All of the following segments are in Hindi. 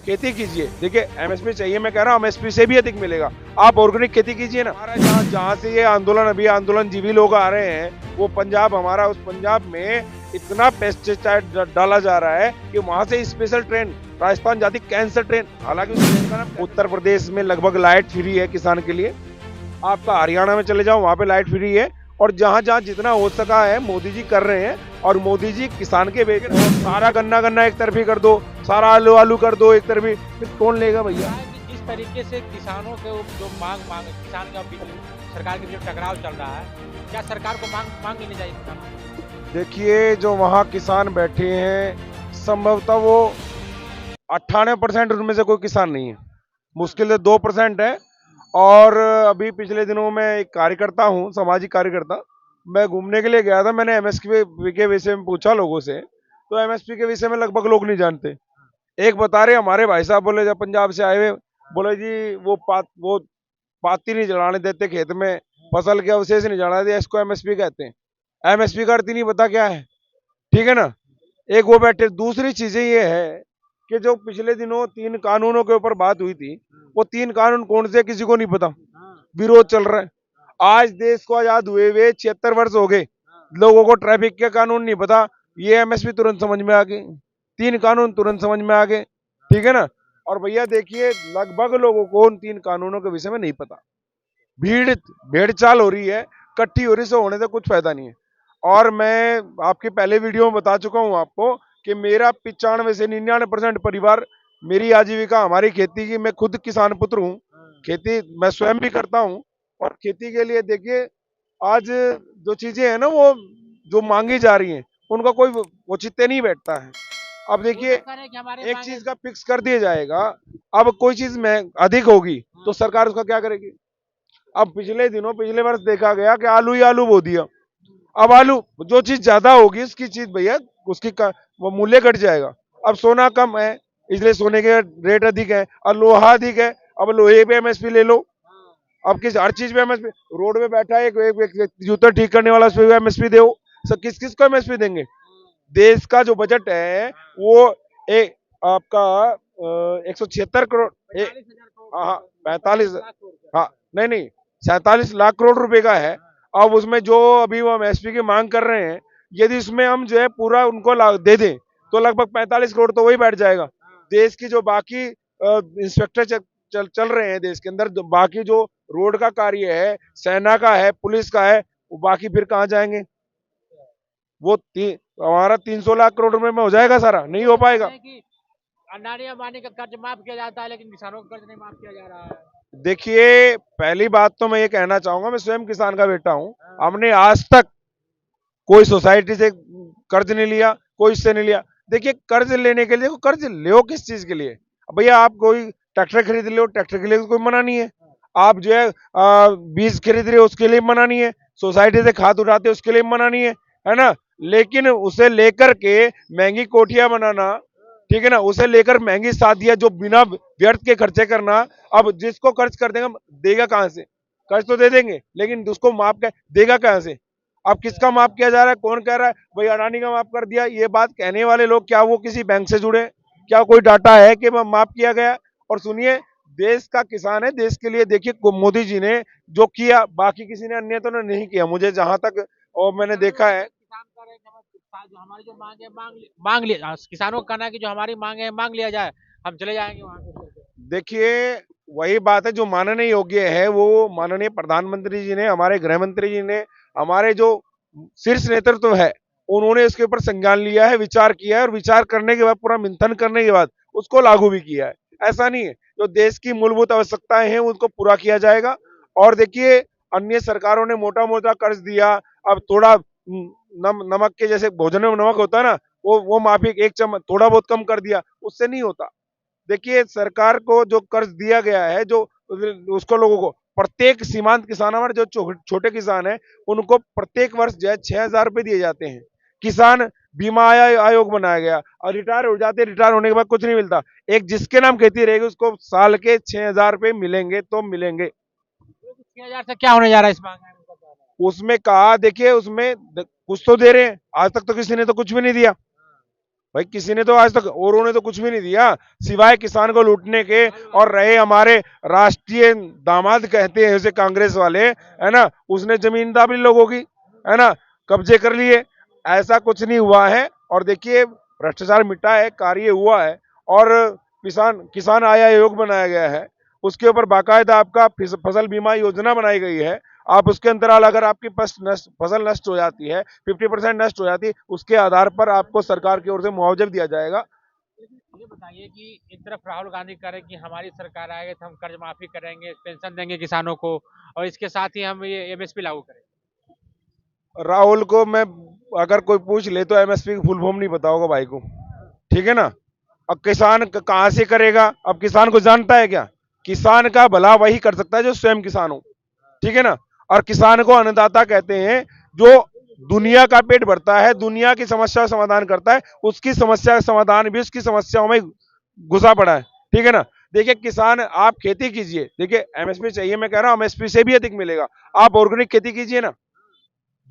खेती कीजिए। देखिए एमएसपी चाहिए, मैं कह रहा हूँ एमएसपी से भी अधिक मिलेगा। आप ऑर्गेनिक खेती कीजिए ना। हमारा जहाँ जहाँ से ये आंदोलन, अभी आंदोलन जीवी लोग आ रहे हैं, वो पंजाब हमारा, उस पंजाब में इतना पेस्टिसाइड डाला जा रहा है कि वहां से स्पेशल ट्रेन राजस्थान जाती, कैंसर ट्रेन। हालांकि उस ट्रेन का नाम, उत्तर प्रदेश में लगभग लाइट फ्री है किसान के लिए। आपका हरियाणा में चले जाओ, वहां पे लाइट फ्री है। और जहां जहां जितना हो सका है मोदी जी कर रहे हैं। और मोदी जी किसान के बेच रहे हैं। सारा गन्ना गन्ना एक तरफी कर दो, सारा आलू आलू कर दो एक तरफी, फिर कौन लेगा भैया। जिस तरीके से किसानों के जो मांग मांग किसान का सरकार के बीच टकराव चल रहा है, क्या सरकार को मांग लेनी चाहिए किसानों? देखिए जो वहां किसान बैठे हैं, संभवतः वो 98% उनमें से कोई किसान नहीं है, मुश्किल से 2% है। और अभी पिछले दिनों में एक कार्यकर्ता हूँ, सामाजिक कार्यकर्ता, मैं घूमने के लिए गया था। मैंने एमएसपी के विषय में पूछा लोगों से, तो एमएसपी के विषय में लगभग लोग नहीं जानते। एक बता रहे हमारे भाई साहब, बोले जब पंजाब से आए हुए, बोले जी वो पाती नहीं जलाने देते खेत में, फसल के अवशेष नहीं जलाने देते, इसको एमएसपी कहते हैं। एमएसपी का अर्थ ही नहीं पता क्या है, ठीक है ना। एक वो बैठे, दूसरी चीजें ये है कि जो पिछले दिनों 3 कानूनों के ऊपर बात हुई थी, वो 3 कानून कौन से किसी को नहीं पता, विरोध चल रहा है। आज देश को आजाद हुए हुए 76 वर्ष हो गए, लोगों को ट्रैफिक के कानून नहीं पता, ये एमएसपी तुरंत समझ में आ गए, 3 कानून तुरंत समझ में आ गए, ठीक है ना। और भैया देखिए लगभग लोगों को उन 3 कानूनों के विषय में नहीं पता। भीड़ भेड़ चाल हो रही है, इकट्ठी हो रही, से होने से कुछ फायदा नहीं है। और मैं आपके पहले वीडियो में बता चुका हूं आपको कि मेरा 95 से 99% परिवार, मेरी आजीविका हमारी खेती की, मैं खुद किसान पुत्र हूं, खेती मैं स्वयं भी करता हूं। और खेती के लिए देखिए आज जो चीजें हैं ना, वो जो मांगी जा रही हैं, उनका कोई औचित्य नहीं बैठता है। अब देखिए एक चीज का फिक्स कर दिया जाएगा, अब कोई चीज में अधिक होगी तो सरकार उसका क्या करेगी। अब पिछले दिनों, पिछले वर्ष देखा गया कि आलू ही आलू बो दिया। अब आलू, जो चीज ज्यादा होगी उसकी चीज भैया, वो मूल्य घट जाएगा। अब सोना कम है, इसलिए सोने के रेट अधिक है, और लोहा अधिक है, अब लोहे पे एमएसपी ले लो। अब किस हर चीज पे एमएसपी, रोड पे बैठा है एक जूता ठीक करने वाला, उस पर एमएसपी दो। सब किस किस को एमएसपी देंगे। देश का जो बजट है वो एक आपका 176 करोड़, हाँ हाँ 45, हाँ नहीं नहीं 47 लाख करोड़ रुपए का है। अब उसमें जो अभी वो एमएसपी की मांग कर रहे हैं, यदि उसमें हम जो है पूरा उनको दे दें, तो लगभग 45 करोड़ तो वही बैठ जाएगा। देश की जो बाकी इंस्पेक्टर चल रहे हैं देश के अंदर, जो बाकी जो रोड का कार्य है, सेना का है, पुलिस का है, वो बाकी फिर कहाँ जाएंगे। वो हमारा 300 लाख करोड़ रुपए में हो जाएगा सारा, नहीं हो पाएगा। अडानी अंबानी का कर्ज माफ किया जाता है, लेकिन किसानों का कर्ज नहीं माफ किया जा रहा है। देखिए पहली बात तो मैं ये कहना चाहूंगा, मैं स्वयं किसान का बेटा हूं, हमने आज तक कोई सोसाइटी से कर्ज नहीं लिया, कोई इससे नहीं लिया। देखिए कर्ज लेने के लिए, कर्ज लो किस चीज के लिए। भैया आप कोई ट्रैक्टर खरीद लो, ट्रैक्टर के लिए कोई मना नहीं है। आप जो है बीज खरीद रहे हो, उसके लिए मना नहीं है। सोसाइटी से खाद उठाते उसके लिए मना नहीं है ना। लेकिन उसे लेकर के महंगी कोठियां बनाना, ठीक है ना, उसे लेकर महंगी शादियां, जो बिना व्यर्थ के खर्चे करना। अब जिसको खर्च कर देगा, देगा कहां से। कर्ज तो दे देंगे, लेकिन उसको माफ देगा कहां से। अब किसका माफ किया जा रहा है, कौन कह रहा है भाई अडानी का माफ कर दिया। ये बात कहने वाले लोग क्या वो किसी बैंक से जुड़े, क्या कोई डाटा है कि माफ किया गया। और सुनिए, देश का किसान है, देश के लिए देखिए मोदी जी ने जो किया, बाकी किसी ने अन्य तो नहीं किया, मुझे जहां तक और मैंने देखा है। जो हमारी जो मांग है मांग लिया, किसानों का कहना है कि जो हमारी मांग है मांग लिया जाए, हम चले जाएंगे वहां से। देखिए वही बात है, जो माननीय योग्य है वो माननीय प्रधानमंत्री जी ने, हमारे गृह मंत्री जी ने, हमारे जो शीर्ष नेतृत्व है, उन्होंने इसके ऊपर संज्ञान लिया है, विचार किया है, और विचार करने के बाद, पूरा मंथन करने के बाद उसको लागू भी किया है। ऐसा नहीं है, जो देश की मूलभूत आवश्यकताएं हैं उनको पूरा किया जाएगा। और देखिए अन्य सरकारों ने मोटा मोटा कर्ज दिया, अब थोड़ा नमक के जैसे भोजन में नमक होता है ना, वो माफी एक चम्मच थोड़ा बहुत कम कर दिया, उससे नहीं होता। देखिए सरकार को जो कर्ज दिया गया है, जो उसको लोगों को, प्रत्येक सीमांत किसान, हमारे जो छोटे किसान है, उनको प्रत्येक वर्ष जो है 6,000 रुपए दिए जाते हैं। किसान बीमा आयोग बनाया गया, और रिटायर हो जाते, रिटायर होने के बाद कुछ नहीं मिलता। एक जिसके नाम खेती रहेगी उसको साल के 6,000 रुपए मिलेंगे तो मिलेंगे। 6,000 से क्या होने जा रहा है इस मांग में? उसमें कहा, देखिए उसमें कुछ तो दे रहे हैं, आज तक तो किसी ने तो कुछ भी नहीं दिया। भाई किसी ने तो आज तक औरों ने तो कुछ भी नहीं दिया सिवाय किसान को लूटने के। और रहे हमारे राष्ट्रीय दामाद कहते हैं उसे कांग्रेस वाले, है ना, उसने जमीन दाबी लोगों की, है ना, कब्जे कर लिए। ऐसा कुछ नहीं हुआ है। और देखिए भ्रष्टाचार मिटा है, कार्य हुआ है। और किसान किसान आयोग बनाया गया है, उसके ऊपर बाकायदा आपका फसल बीमा योजना बनाई गई है। आप उसके अंतराल अगर आपकी फसल नष्ट हो जाती है, 50% नष्ट हो जाती है, उसके आधार पर आपको सरकार की ओर से मुआवजा दिया जाएगा। ये बताइए कि एक तरफ राहुल गांधी कह रहे हैं कि हमारी सरकार आएगी तो हम कर्ज माफी करेंगे, पेंशन देंगे किसानों को, और इसके साथ ही हम ये एमएसपी लागू करेंगे। राहुल को मैं अगर कोई पूछ ले तो एमएसपी की फुल फॉर्म नहीं पता होगा भाई को, ठीक है ना। अब किसान कहां से करेगा? अब किसान को जानता है क्या? किसान का भला वही कर सकता है जो स्वयं किसान हो, ठीक है ना। और किसान को अन्नदाता कहते हैं जो दुनिया का पेट भरता है, दुनिया की समस्या का समाधान करता है, उसकी समस्या का समाधान भी उसकी समस्याओं में घुसा पड़ा है, ठीक है ना। देखिए किसान, आप खेती कीजिए, देखिए एमएसपी चाहिए, मैं कह रहा हूं एमएसपी से भी अधिक मिलेगा। आप ऑर्गेनिक खेती कीजिए ना,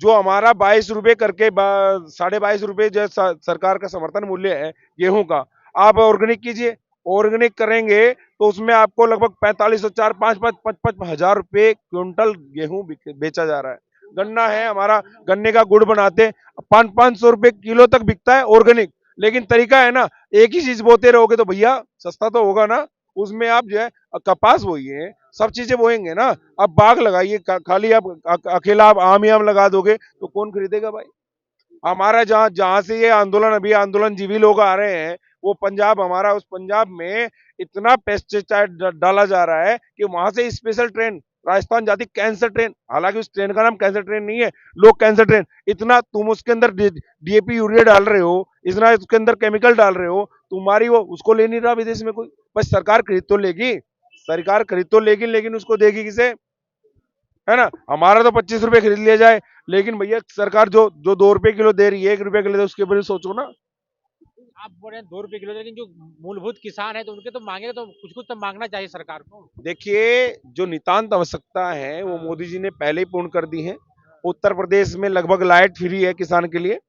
जो हमारा 22 रुपए करके 22.5 रुपए जो सरकार का समर्थन मूल्य है गेहूं का, आप ऑर्गेनिक कीजिए। ऑर्गेनिक करेंगे तो उसमें आपको लगभग 4504 5-5 हजार रुपए क्विंटल गेहूं बेचा जा रहा है। गन्ना है हमारा, गन्ने का गुड़ बनाते 500-500 रुपए किलो तक बिकता है ऑर्गेनिक। लेकिन तरीका है ना, एक ही चीज बोते रहोगे तो भैया सस्ता तो होगा ना। उसमें आप जो है कपास बोइए, सब चीजें बोएंगे ना। अब बाग लगाइए, खाली आप अकेला आप आम ही आम लगा दोगे तो कौन खरीदेगा भाई? हमारा जहां जहां से ये आंदोलन, अभी आंदोलन जीवी लोग आ रहे हैं, वो पंजाब हमारा, उस पंजाब में इतना पेस्टिसाइड डाला जा रहा है कि वहां से स्पेशल ट्रेन राजस्थान जाती, कैंसर ट्रेन, हालांकि उस ट्रेन का नाम कैंसर ट्रेन नहीं है, लोग कैंसर ट्रेन। इतना तुम उसके अंदर डीएपी यूरिया डाल रहे हो, इतना उसके अंदर केमिकल डाल रहे हो, तुम्हारी वो उसको ले नहीं रहा विदेश में कोई। बस सरकार खरीद तो लेगी, सरकार खरीद तो लेगी, लेकिन उसको देगी किसे? है ना। हमारा तो 25 रुपए खरीद लिया जाए, लेकिन भैया सरकार जो जो 2 रुपए किलो दे रही है, 1 रुपए किलो दे, उसके ऊपर भी सोचो ना। आप बोल रहे हैं 2 रुपए किलो, लेकिन जो मूलभूत किसान है तो उनके तो मांगेगा, तो कुछ कुछ तो मांगना चाहिए सरकार को। देखिए जो नितांत आवश्यकता है वो मोदी जी ने पहले ही पूर्ण कर दी है। उत्तर प्रदेश में लगभग लाइट फ्री है किसान के लिए।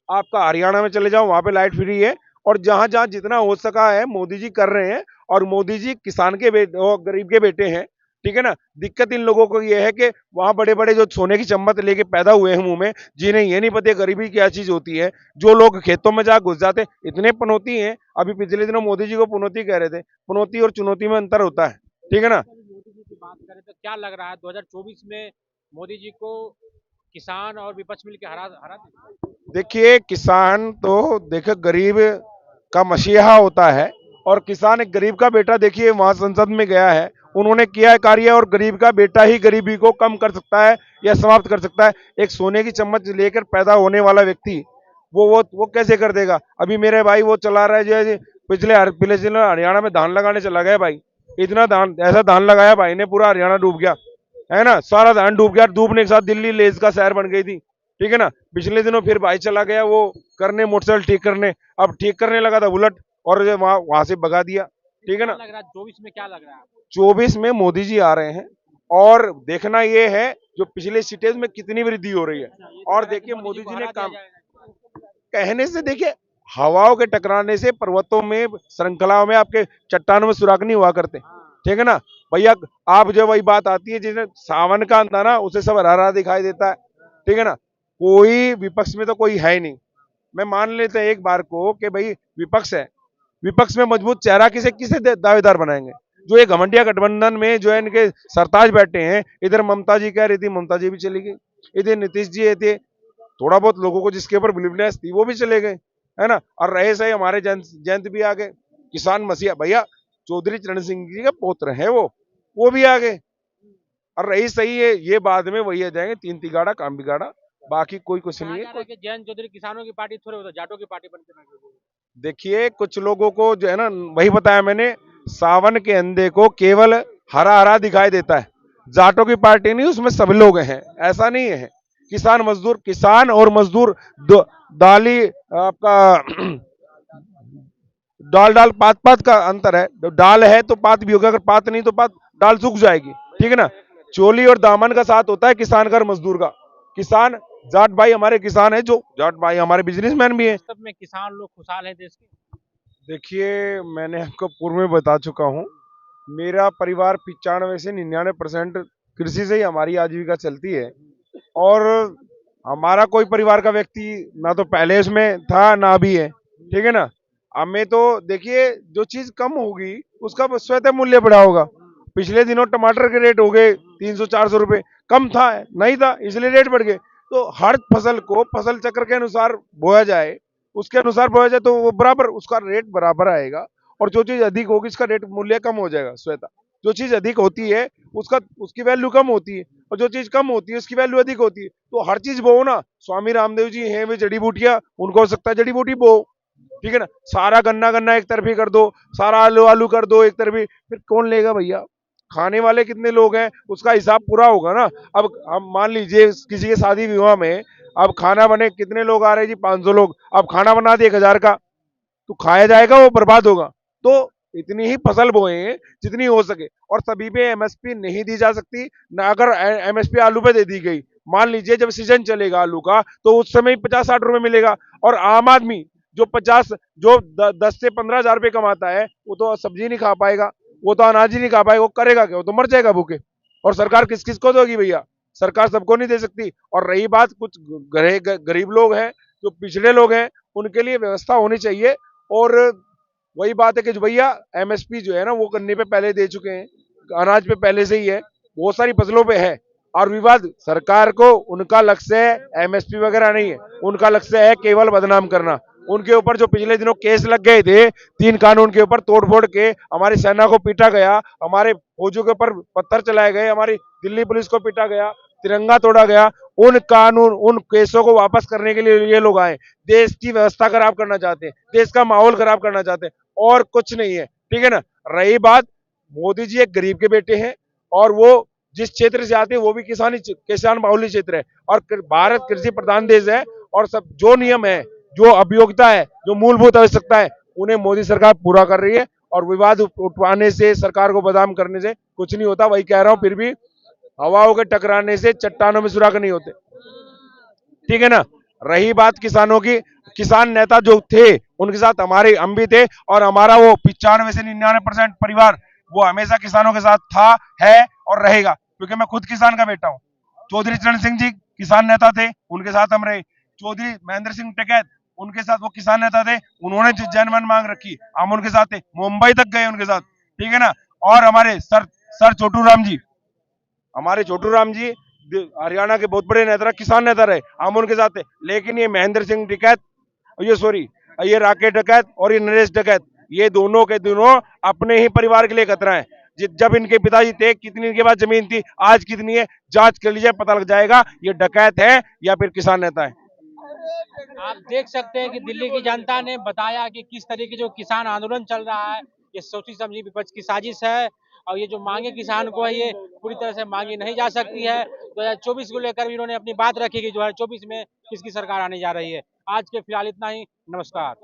आपका हरियाणा में चले जाओ, वहां पे लाइट फ्री है। और जहां जहां जितना हो सका है मोदी जी कर रहे हैं। और मोदी जी किसान के बेटे और गरीब के बेटे हैं, ठीक है ना। दिक्कत इन लोगों को ये है कि वहां बड़े बड़े जो सोने की चम्मच लेके पैदा हुए हैं मुंह में, जिन्हें ये नहीं पता गरीबी क्या चीज होती है। जो लोग खेतों में जा घुस जाते, इतने पनौती हैं। अभी पिछले दिनों मोदी जी को पनौती कह रहे थे, पनौती और चुनौती में अंतर होता है, ठीक है ना। मोदी जी की बात करें तो क्या लग रहा है 2024 में मोदी जी को किसान और विपक्ष मिलकर हरा हरा देंगे? देखिए किसान तो देखो गरीब का मसीहा होता है। और किसान एक गरीब का बेटा, देखिए वहां संसद में गया है, उन्होंने किया है कार्य। और गरीब का बेटा ही गरीबी को कम कर सकता है या समाप्त कर सकता है। एक सोने की चम्मच लेकर पैदा होने वाला व्यक्ति वो कैसे कर देगा? अभी मेरे भाई वो चला रहा है जो है, पिछले जिले हरियाणा में धान लगाने चला गया भाई। इतना धान, ऐसा धान लगाया भाई ने, पूरा हरियाणा डूब गया, है ना। सारा धान डूब गया, डूबने के साथ दिल्ली लेज का शहर बन गई थी, ठीक है ना। पिछले दिनों फिर भाई चला गया वो करने, मोटरसाइकिल ठीक करने। अब ठीक करने लगा था उलट, और वहां वहां से भगा दिया, ठीक है क्या ना। लग रहा है 24 में, क्या लग रहा है? 24 में मोदी जी आ रहे हैं। और देखना ये है जो पिछले सिटेज में कितनी वृद्धि हो रही है। ये और कह रहा है कि देखिए मोदी को जी ने हरा दिया काम जाएगा। कहने से, देखिए हवाओं के टकराने से पर्वतों में, श्रृंखलाओं में, आपके चट्टानों में सुराख नहीं हुआ करते, ठीक है ना भैया। आप जो वही बात आती है जिसने सावन का अंत ना, उसे सब हरा हरा दिखाई देता है, ठीक है ना। कोई विपक्ष में तो कोई है ही नहीं। मैं मान लेते हैं एक बार को कि भाई विपक्ष है, विपक्ष में मजबूत चेहरा किसे किसे दावेदार बनाएंगे? जो ये घमंडिया गठबंधन में जो है इनके सरताज बैठे हैं। इधर ममता जी कह रही थी, ममता जी भी चली गई। इधर नीतीश जी थे, थोड़ा बहुत लोगों को जिसके ऊपर बिलीवनेस थी वो भी चले गए, है ना। और रहे सही हमारे जयंत भी आ गए, किसान मसीहा भैया, चौधरी चरण सिंह जी के पौत्र हैं वो भी आ गए। और रही सही है, ये बाद में वही आ जाएंगे, तीन तिगाड़ा काम बिगाड़ा, बाकी कोई कुछ कहा नहीं जा रहा है। है कि जयंत चौधरी किसानों की पार्टी थोड़े होता, जाटों की पार्टी बनकर बैठे हुए हैं। देखिए कुछ लोगों को जो है ना, वही बताया मैंने, सावन के अंधे को केवल हरा हरा दिखाई देता है। जाटों की पार्टी नहीं, उसमें सब लोग हैं, ऐसा नहीं है। किसान मजदूर, किसान और मजदूर दाली आपका दाल दाल पात पात का अंतर है। दाल है तो पात भी होगा, अगर पात नहीं तो पात, दाल सूख जाएगी, ठीक है ना। चोली और दामन का साथ होता है किसान का और मजदूर का। किसान जाट भाई हमारे किसान है, जो जाट भाई हमारे बिजनेसमैन भी है। सब में किसान लोग खुशहाल है देश के? देखिए, मैंने आपको पूर्व में बता चुका हूँ, मेरा परिवार 95 से 99% कृषि से ही हमारी आजीविका चलती है। और हमारा कोई परिवार का व्यक्ति ना तो पहले इसमें था ना अभी है, ठीक है ना। हमें तो देखिए, जो चीज कम होगी उसका स्वतः मूल्य बढ़ा होगा। पिछले दिनों टमाटर के रेट हो गए 300-400 रुपए, कम था नहीं था इसलिए रेट बढ़ गए। तो हर फसल को फसल चक्र के अनुसार बोया जाए, उसके अनुसार बोया जाए तो वो बराबर उसका रेट बराबर आएगा। और जो चीज अधिक होगी उसका रेट मूल्य कम हो जाएगा स्वतः। जो चीज अधिक होती है उसका उसकी वैल्यू कम होती है, और जो चीज कम होती है उसकी वैल्यू अधिक होती है। तो हर चीज बो ना, स्वामी रामदेव जी हैं वे जड़ी बूटियां, उनको हो सकता है जड़ी बूटी बो, ठीक है ना। सारा गन्ना गन्ना एक तरफी कर दो, सारा आलू आलू कर दो एक तरफी, फिर कौन लेगा भैया। खाने वाले कितने लोग हैं उसका हिसाब पूरा होगा ना। अब हम मान लीजिए किसी के शादी विवाह में, अब खाना बने कितने लोग आ रहे हैं जी, 500 लोग, अब खाना बना दिए 1000 का, तो खाया जाएगा वो बर्बाद होगा। तो इतनी ही फसल बोए जितनी हो सके, और सभी पे एमएसपी नहीं दी जा सकती ना। अगर एमएसपी आलू पे दे दी गई, मान लीजिए जब सीजन चलेगा आलू का तो उस समय 50-60 रुपए मिलेगा, और आम आदमी जो 10 से 15 हजार रुपए कमाता है वो तो सब्जी नहीं खा पाएगा, वो तो अनाज ही नहीं खा पाएगा, वो करेगा क्या, वो तो मर जाएगा भूखे। और सरकार किस किस को देगी भैया, सरकार सबको नहीं दे सकती। और रही बात कुछ गरीब लोग हैं, जो पिछड़े लोग हैं, उनके लिए व्यवस्था होनी चाहिए। और वही बात है कि जो भैया एमएसपी जो है ना वो गन्ने पे पहले दे चुके हैं, अनाज पे पहले से ही है, बहुत सारी फसलों पे है। और विवाद सरकार को, उनका लक्ष्य है एमएसपी वगैरह नहीं है, उनका लक्ष्य है केवल बदनाम करना। उनके ऊपर जो पिछले दिनों केस लग गए थे, 3 कानून के ऊपर तोड़फोड़ के हमारी सेना को पीटा गया, हमारे फौजों के ऊपर पत्थर चलाए गए, हमारी दिल्ली पुलिस को पीटा गया, तिरंगा तोड़ा गया, उन कानून उन केसों को वापस करने के लिए ये लोग आए। देश की व्यवस्था खराब करना चाहते हैं, देश का माहौल खराब करना चाहते हैं, और कुछ नहीं है, ठीक है ना। रही बात, मोदी जी एक गरीब के बेटे हैं, और वो जिस क्षेत्र से आते हैं वो भी किसान बाहुल्य क्षेत्र है, और भारत कृषि प्रधान देश है। और सब जो नियम है, जो अभियोगिता है, जो मूलभूत आवश्यकता है, उन्हें मोदी सरकार पूरा कर रही है। और विवाद उठवाने से, सरकार को बदनाम करने से कुछ नहीं होता, वही कह रहा हूं। फिर भी हवाओं के टकराने से चट्टानों में सुराख नहीं होते, ठीक है ना। रही बात किसानों की, किसान नेता जो थे उनके साथ हमारे हम भी थे, और हमारा वो 95 से 99% परिवार वो हमेशा किसानों के साथ था, है और रहेगा, क्योंकि मैं खुद किसान का बेटा हूँ। चौधरी चरण सिंह जी किसान नेता थे, उनके साथ हम रहे। चौधरी महेंद्र सिंह टिकैत, उनके साथ वो किसान नेता थे, उन्होंने जनमन मांग रखी, हम उनके साथ थे, मुंबई तक गए उनके साथ, ठीक है ना। और हमारे सर सर छोटू राम जी, हमारे छोटू राम जी हरियाणा के बहुत बड़े नेता, किसान नेता रहे, हम उनके साथ थे। लेकिन ये महेंद्र सिंह टिकैत, ये सॉरी, ये राकेश डकैत और ये नरेश डकैत, ये दोनों के दोनों अपने ही परिवार के लिए खतरा है। जब इनके पिताजी थे कितनी इनके पास जमीन थी, आज कितनी है, जांच कर लीजिए, पता लग जाएगा ये डकैत है या फिर किसान नेता है। आप देख सकते हैं कि दिल्ली की जनता ने बताया कि किस तरीके जो किसान आंदोलन चल रहा है, ये सोची समझी विपक्ष की साजिश है। और ये जो मांगे किसान को है, ये पूरी तरह से मांगी नहीं जा सकती है। 2024 को लेकर भी इन्होंने अपनी बात रखी कि 2024 में किसकी सरकार आने जा रही है। आज के फिलहाल इतना ही, नमस्कार।